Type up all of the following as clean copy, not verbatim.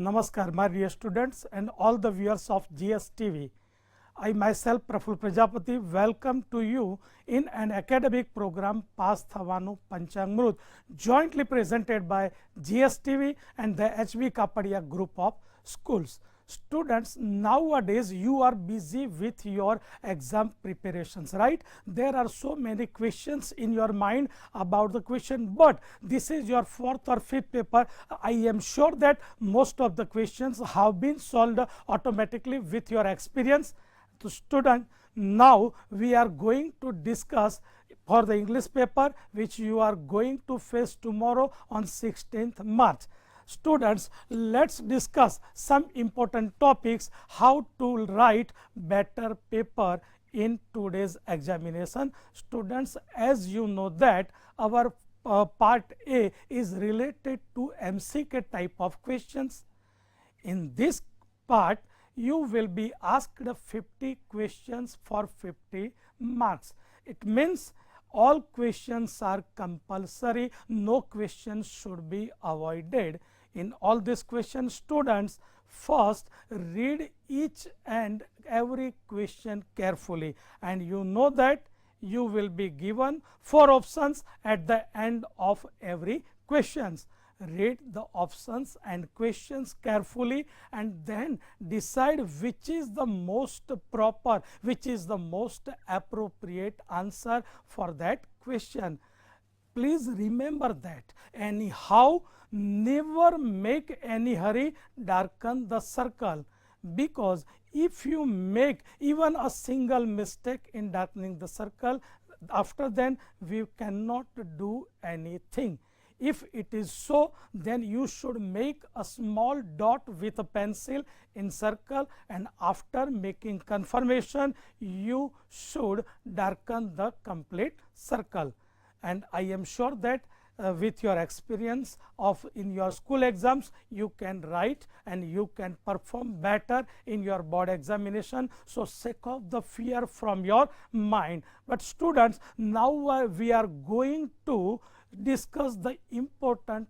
Namaskar, my dear students and all the viewers of GSTV. I myself, Praful Prajapati, welcome to you in an academic program Pass Thawanu Panchamrut, jointly presented by GSTV and the HB Kapadia group of schools. Students, nowadays you are busy with your exam preparations, right? There are so many questions in your mind about the question, but this is your fourth or fifth paper. I am sure that most of the questions have been solved automatically with your experience. To student, now we are going to discuss for the English paper which you are going to face tomorrow on 16th March. Students, let's discuss some important topics how to write better paper in today's examination. Students, as you know that our part A is related to MCQ type of questions. In this part, you will be asked 50 questions for 50 marks. It means all questions are compulsory, no questions should be avoided. In all these questions, students first read each and every question carefully, and you know that you will be given 4 options at the end of every questions. Read the options and questions carefully and then decide which is the most proper, which is the most appropriate answer for that question. Please remember that. Anyhow, never make any hurry darken the circle, because if you make even a single mistake in darkening the circle, after then we cannot do anything. If it is so, then you should make a small dot with a pencil in circle, and after making confirmation you should darken the complete circle. And I am sure that with your experience of in your school exams, you can write and you can perform better in your board examination. So, shake off the fear from your mind. But students, now we are going to discuss the important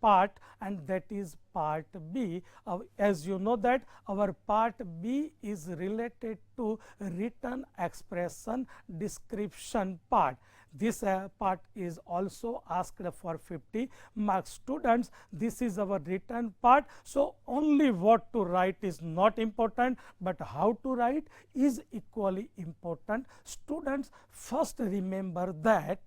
part, and that is part B. As you know that our part B is related to written expression description part. This part is also asked for 50 marks. Students, this is our written part. So, only what to write is not important, but how to write is equally important. Students, first remember that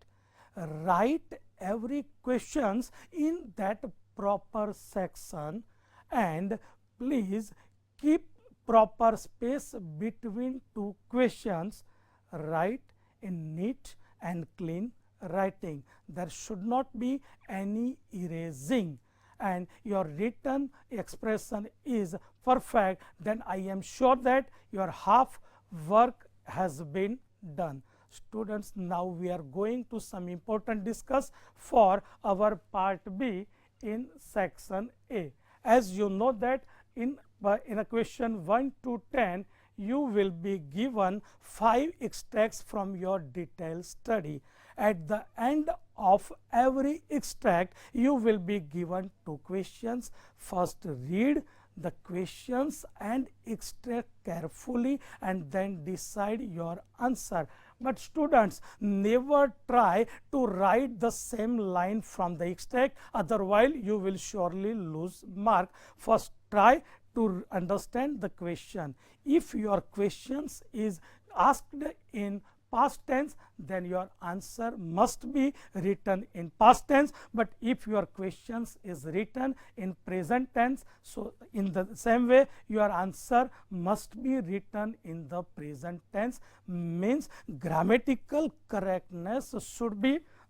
write every questions in that proper section, and please keep proper space between two questions. Write in neat and clean writing. There should not be any erasing, and your written expression is perfect, then I am sure that your half work has been done. Students, now we are going to some important discuss for our part B in section A. As you know that in a question 1 to 10, you will be given 5 extracts from your detailed study. At the end of every extract, you will be given 2 questions. First, read the questions and extract carefully and then decide your answer. But students, never try to write the same line from the extract, otherwise you will surely lose mark. First, try to understand the question. If your questions is asked in past tense, then your answer must be written in past tense. But if your questions is written in present tense, so in the same way your answer must be written in the present tense. Means grammatical correctness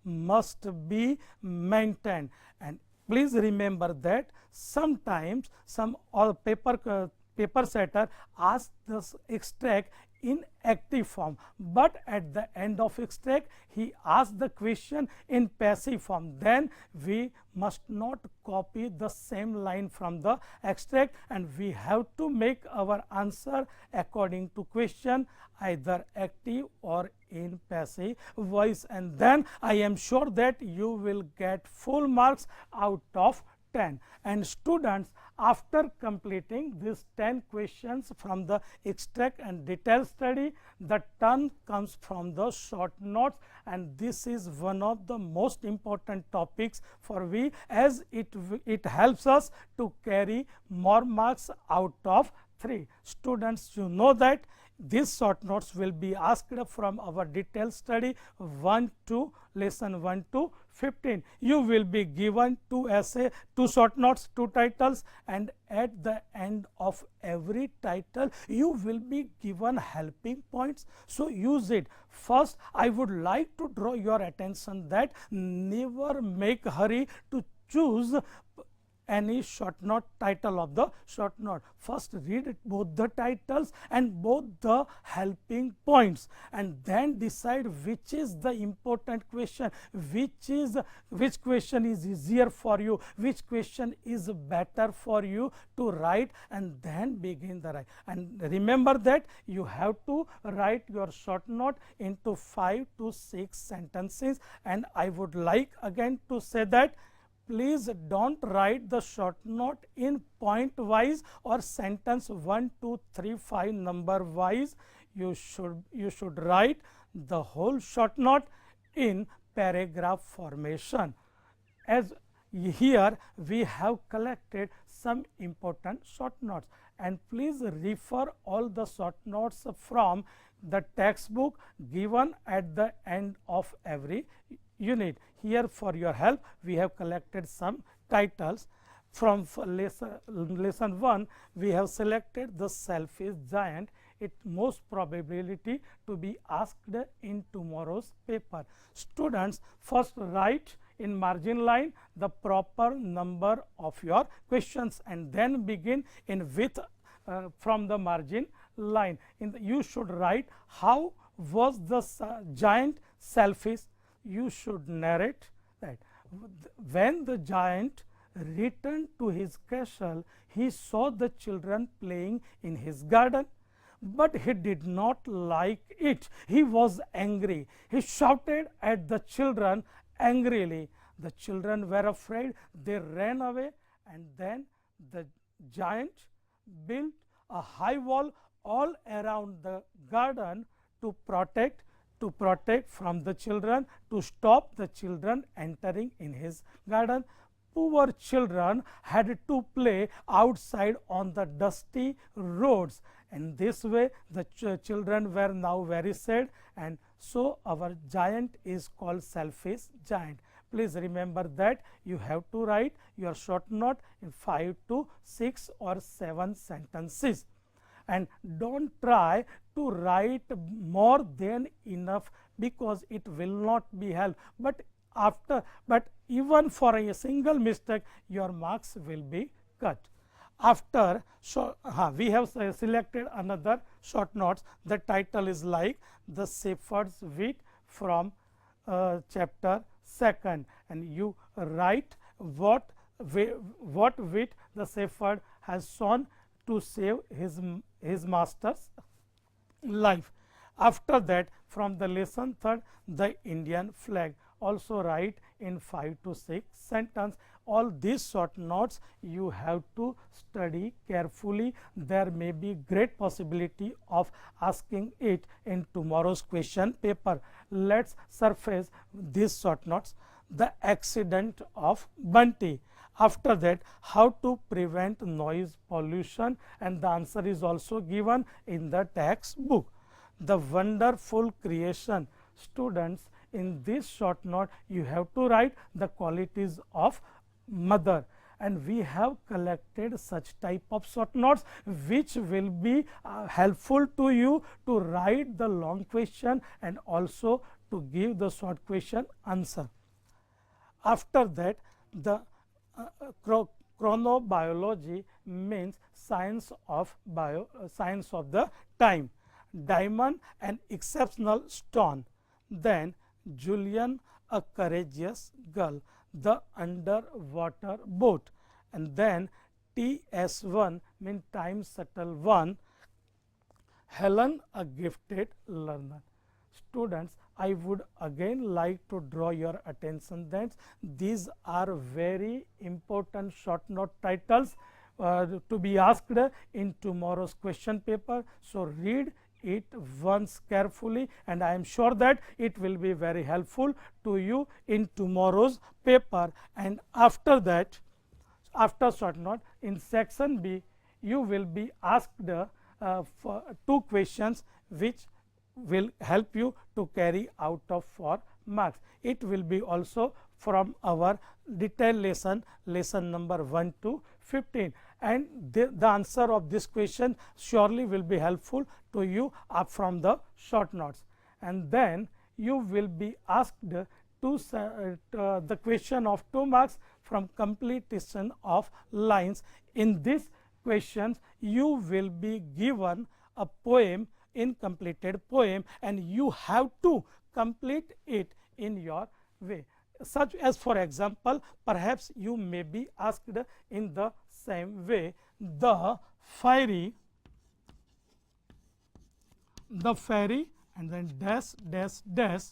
must be maintained. And please remember that sometimes some paper setter asks this extract in active form, but at the end of extract he asks the question in passive form. Then we must not copy the same line from the extract, and we have to make our answer according to question, either active or in passive voice, and then I am sure that you will get full marks out of 10. And students, After completing these 10 questions from the extract and detailed study, the turn comes from the short notes, and this is one of the most important topics for we, as it helps us to carry more marks out of 3. Students, you know that these short notes will be asked from our detailed study 1 to lesson 1 to 15. You will be given 2 essay, 2 short notes, 2 titles, and at the end of every title you will be given helping points. So use it. First, I would like to draw your attention that never make hurry to choose any short note, title of the short note. First read both the titles and both the helping points, and then decide which is the important question, which question is easier for you, which question is better for you to write, and then begin the write. And remember that you have to write your short note into 5 to 6 sentences. And I would like again to say that please don't write the short note in point wise or sentence 1, 2, 3, 5 number wise. You should write the whole short note in paragraph formation. As here we have collected some important short notes, and please refer all the short notes from the textbook given at the end of every unit. Here for your help we have collected some titles. From lesson 1 we have selected the selfish giant. It most probability to be asked in tomorrow's paper. Students, first write in margin line the proper number of your questions, and then begin in with from the margin line. You should write how was the giant selfish. You should narrate that when the giant returned to his castle, he saw the children playing in his garden, but he did not like it. He was angry. He shouted at the children angrily. The children were afraid. They ran away, and then the giant built a high wall all around the garden to protect from the children, to stop the children entering in his garden. Poor children had to play outside on the dusty roads. In this way the children were now very sad, and so our giant is called selfish giant. Please remember that you have to write your short note in 5 to 6 or 7 sentences. And don't try to write more than enough, because it will not be help. But even for a single mistake your marks will be cut. After we have selected another short notes. The title is like the shepherd's wit from chapter 2, and you write what wit the shepherd has shown to save his master's life. After that, from the lesson 3, the Indian flag, also write in 5 to 6 sentences. All these short notes you have to study carefully. There may be great possibility of asking it in tomorrow's question paper. Let's surface these short notes. The accident of Bunty. After that, how to prevent noise pollution, and the answer is also given in the textbook. The wonderful creation. Students, in this short note you have to write the qualities of mother, and we have collected such type of short notes which will be helpful to you to write the long question and also to give the short question answer. After that, the chronobiology means science of the time. Diamond, an exceptional stone. Then Julian, a courageous girl. The underwater boat. And then TS1 means time shuttle 1. Helen, a gifted learner. Students, I would again like to draw your attention that these are very important short note titles to be asked in tomorrow's question paper. So read it once carefully, and I am sure that it will be very helpful to you in tomorrow's paper. And after that, after short note, in section B, you will be asked for 2 questions which will help you to carry out of 4 marks. It will be also from our detailed lesson number 1 to 15, and the answer of this question surely will be helpful to you from the short notes. And then you will be asked the question of 2 marks from completion of lines. In this questions, you will be given a poem, incompleted poem, and you have to complete it in your way. Such as, for example, perhaps you may be asked in the same way, the fairy and then dash dash dash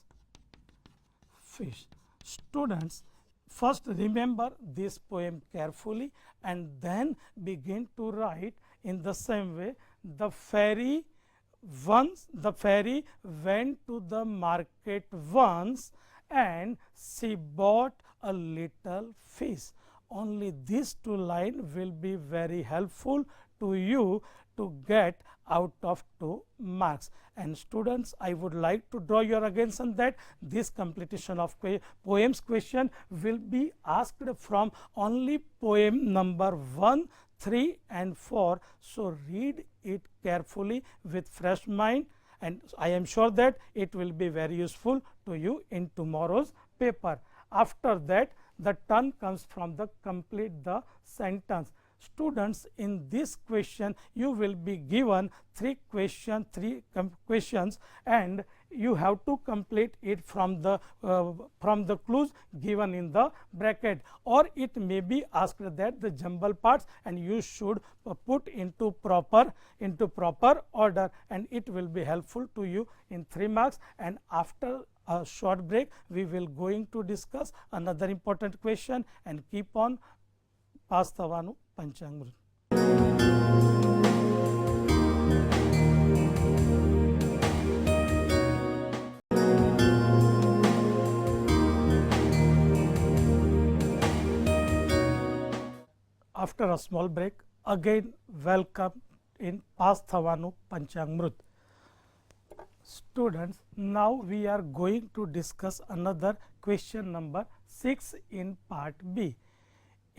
fish. Students, first remember this poem carefully and then begin to write in the same way. The fairy went to the market once and she bought a little fish. Only these 2 lines will be very helpful to you to get out of 2 marks. And students, I would like to draw your attention that this completion of poems question will be asked from only poem number 1, 3 and 4. So read it carefully with fresh mind, and I am sure that it will be very useful to you in tomorrow's paper. After that, the turn comes from the complete the sentence. Students, in this question you will be given 3 questions, and you have to complete it from the clues given in the bracket, or it may be asked that the jumble parts and you should put into proper order, and it will be helpful to you in 3 marks. And after a short break, we will going to discuss another important question, and keep on pass થવાનું પંચામૃત. After a small break, again welcome in pass થવાનું પંચામૃત. Students, now we are going to discuss another question number 6 in part B.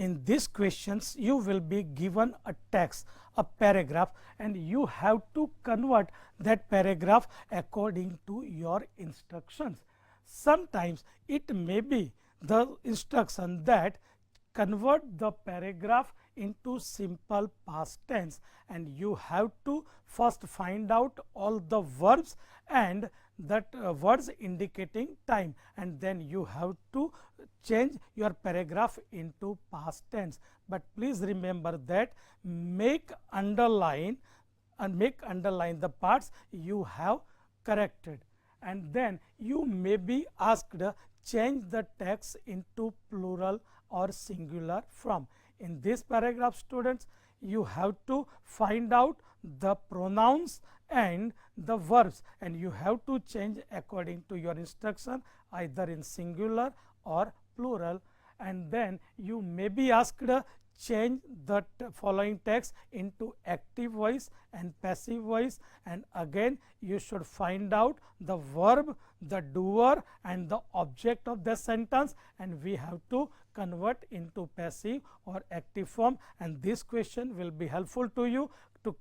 In these questions, you will be given a text, a paragraph, and you have to convert that paragraph according to your instructions. Sometimes it may be the instruction that convert the paragraph into simple past tense, and you have to first find out all the verbs and that words indicating time, and then you have to change your paragraph into past tense. But please remember that make underline the parts you have corrected, and then you may be asked change the text into plural or singular form. In this paragraph, students, you have to find out the pronouns and the verbs, and you have to change according to your instruction either in singular or plural. And then you may be asked change the following text into active voice and passive voice, and again you should find out the verb, the doer and the object of the sentence, and we have to convert into passive or active form, and this question will be helpful to you to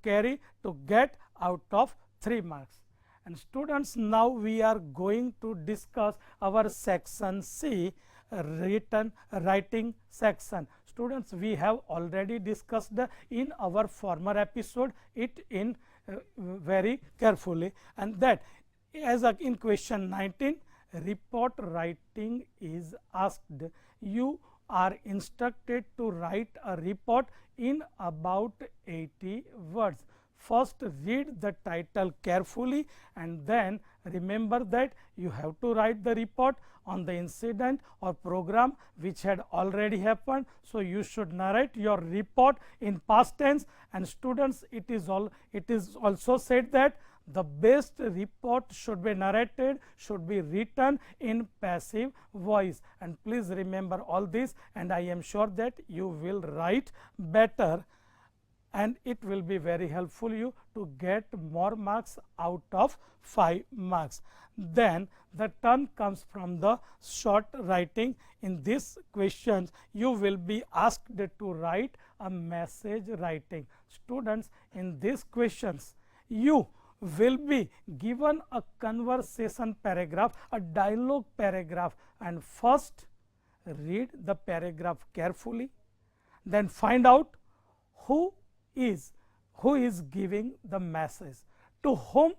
get out of 3 marks. And students, now we are going to discuss our section C, writing section. Students, we have already discussed in our former episode it in very carefully, and that as in question 19, report writing is asked. You are instructed to write a report in about 80 words. first read the title carefully, and then remember that you have to write the report on the incident or program which had already happened. So, you should narrate your report in past tense, and students, it is also said that the best report should be narrated, should be written in passive voice, and please remember all this, and I am sure that you will write better, and it will be very helpful you to get more marks out of 5 marks. Then the turn comes from the short writing. In this questions, you will be asked to write a message writing. Students, in these questions, you will be given a conversation paragraph, a dialogue paragraph, and first read the paragraph carefully, then find out who is giving the message, to whom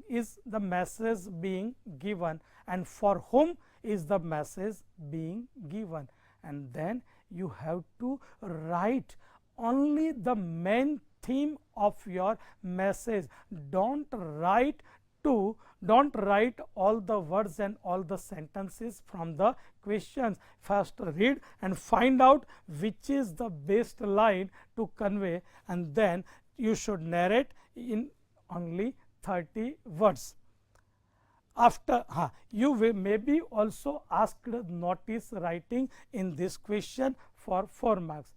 is the message being given, and for whom is the message being given, and then you have to write only the main theme of your message. Don't write all the words and all the sentences from the questions. First read and find out which is the best line to convey, and then you should narrate in only 30 words. After you will maybe also asked notice writing in this question for 4 marks.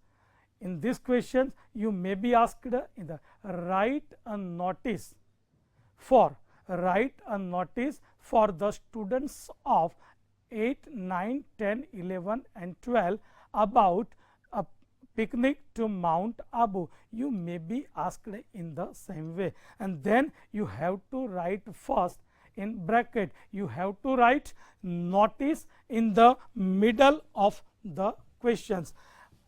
In this question, you may be asked in the write a notice for the students of 8, 9, 10, 11 and 12 about a picnic to Mount Abu. You may be asked in the same way, and then you have to write first in bracket. You have to write notice in the middle of the questions.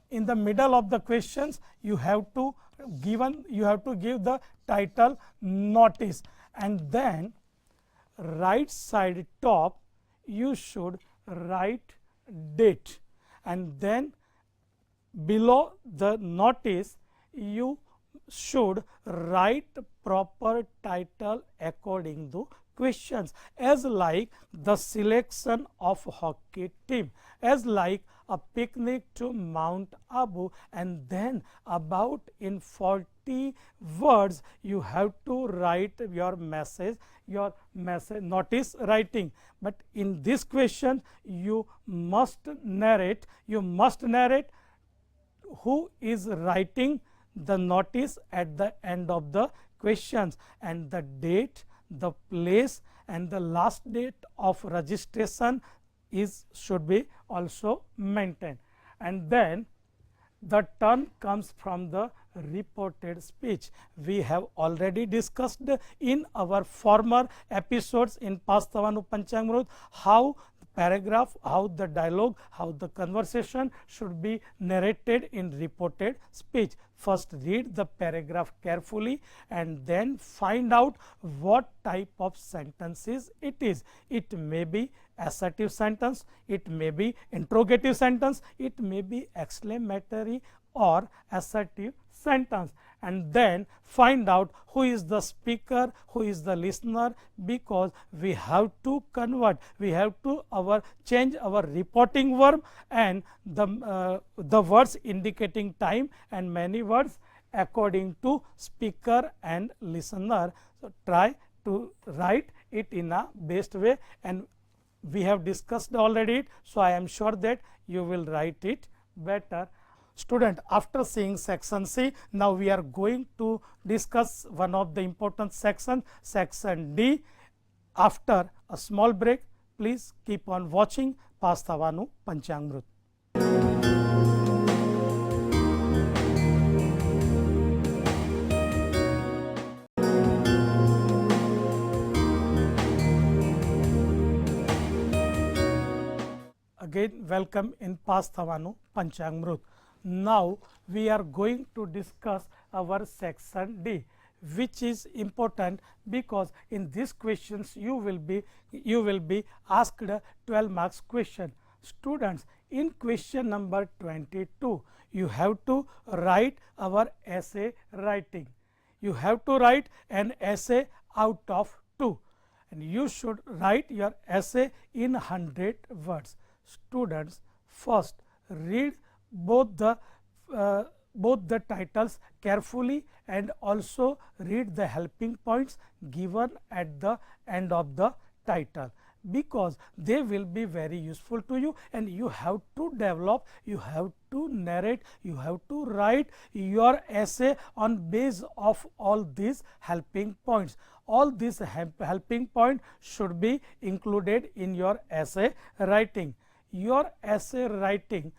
In the middle of the questions, you have to give the title notice, and then right side top you should write date, and then below the notice you should write proper title according to questions, as like the selection of hockey team, as like a picnic to Mount Abu, and then about in 40 words you have to write your message notice writing. But in this question you must narrate who is writing the notice at the end of the questions, and the date, the place, and the last date of registration should be also maintained. And then the turn comes from the reported speech. We have already discussed in our former episodes in Pastavanu Panchamrut how paragraph, how the dialogue, how the conversation should be narrated in reported speech. First read the paragraph carefully, and then find out what type of sentences it is. It may be assertive sentence, it may be interrogative sentence, it may be exclamatory or assertive sentence, and then find out who is the speaker, who is the listener, because we have to convert, we have to change our reporting verb and the words indicating time and many words according to speaker and listener. So try to write it in a best way, and we have discussed already it, so I am sure that you will write it better. Student, after seeing section C, now we are going to discuss one of the important section D. After a small break, please keep on watching Pastavanu Panchamrut. Again, welcome in Pastavanu Panchamrut. Now we are going to discuss our section D, which is important because in these questions you will be asked a 12 marks question. Students, in question number 22 you have to write our essay writing. you have to write an essay out of 2, and you should write your essay in 100 words. Students, first read both the titles carefully and also read the helping points given at the end of the title, because they will be very useful to you, and you have to develop, you have to narrate, you have to write your essay on base of all these helping points. All these helping points should be included in your essay writing. Your essay writing,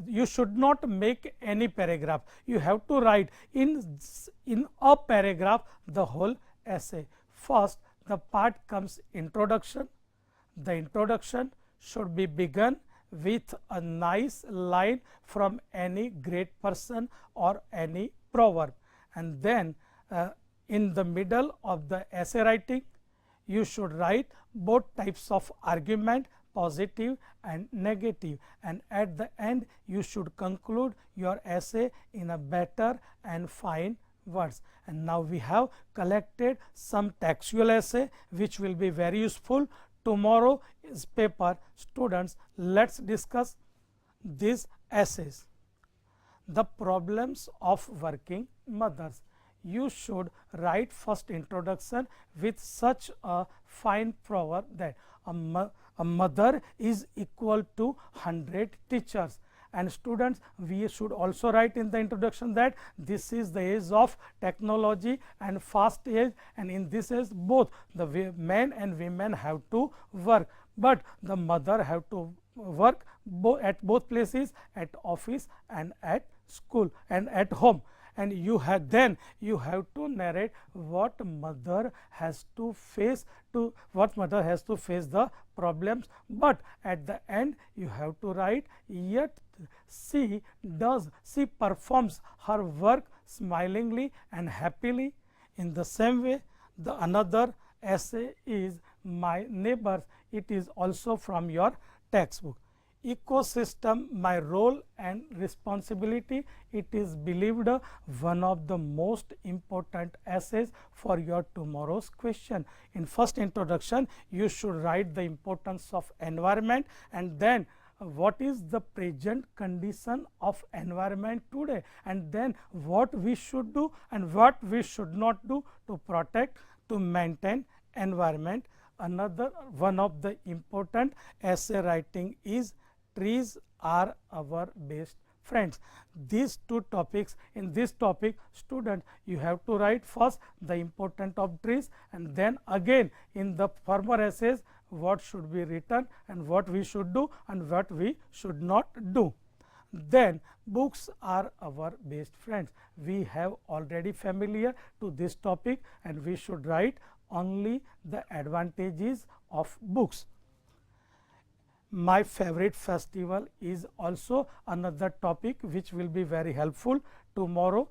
you should not make any paragraph. You have to write in a paragraph the whole essay. First, the part comes introduction. The introduction should be begun with a nice line from any great person or any proverb, and then in the middle of the essay writing, you should write both types of argument, positive and negative, and at the end you should conclude your essay in a better and fine words. And now we have collected some textual essay which will be very useful tomorrow is paper. Students, let's discuss these essays. The problems of working mothers. You should write first introduction with such a fine proverb that a mother is equal to 100 teachers. And students, we should also write in the introduction that this is the age of technology and fast age, and in this age both the men and women have to work, but the mother have to work at both places, at office and at school and at home. And you have to narrate what mother has to face the problems, but at the end you have to write, yet she performs her work smilingly and happily. In the same way, the another essay is My Neighbors. It is also from your textbook. Ecosystem, my role and responsibility. It is believed one of the most important essays for your tomorrow's question. In first introduction, you should write the importance of environment, and then what is the present condition of environment today, and then what we should do and what we should not do to protect, to maintain environment. Another one of the important essay writing is trees are our best friends. These two topics, in this topic, student, you have to write first the importance of trees, and then again in the former essays what should be written and what we should do and what we should not do. Then books are our best friends. We have already familiar to this topic, and we should write only the advantages of books. My favorite festival is also another topic which will be very helpful tomorrow's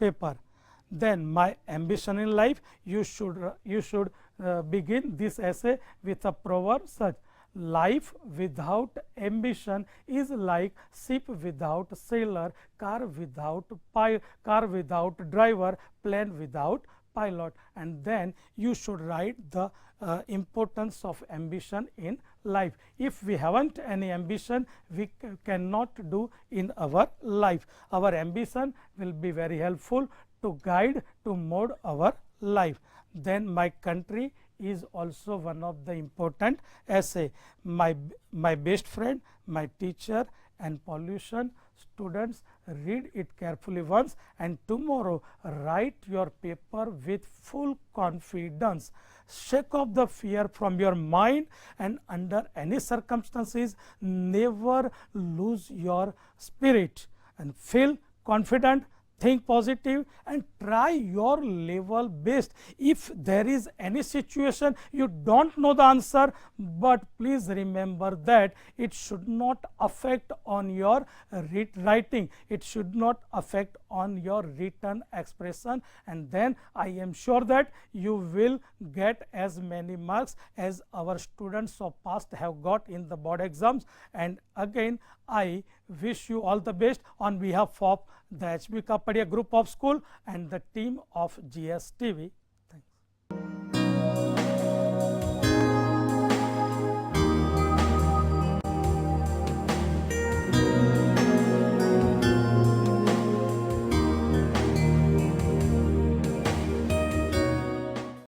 paper. Then my ambition in life, you should begin this essay with a proverb such: life without ambition is like ship without sailor, car without driver, plane without pilot. And then you should write the importance of ambition in life. If we haven't any ambition, we cannot do in our life. Our ambition will be very helpful to guide, to mold our life. Then my country is also one of the important essay. My best friend, my teacher and pollution. Students, read it carefully once, and tomorrow write your paper with full confidence. Shake off the fear from your mind, and under any circumstances never lose your spirit, and feel confident, think positive, and try your level best. If there is any situation you don't know the answer, but please remember that it should not affect on your writing, it should not affect on your written expression, and then I am sure that you will get as many marks as our students of past have got in the board exams. And again, I wish you all the best on behalf of the HB Kapadia Group of School and the team of GSTV. Thanks.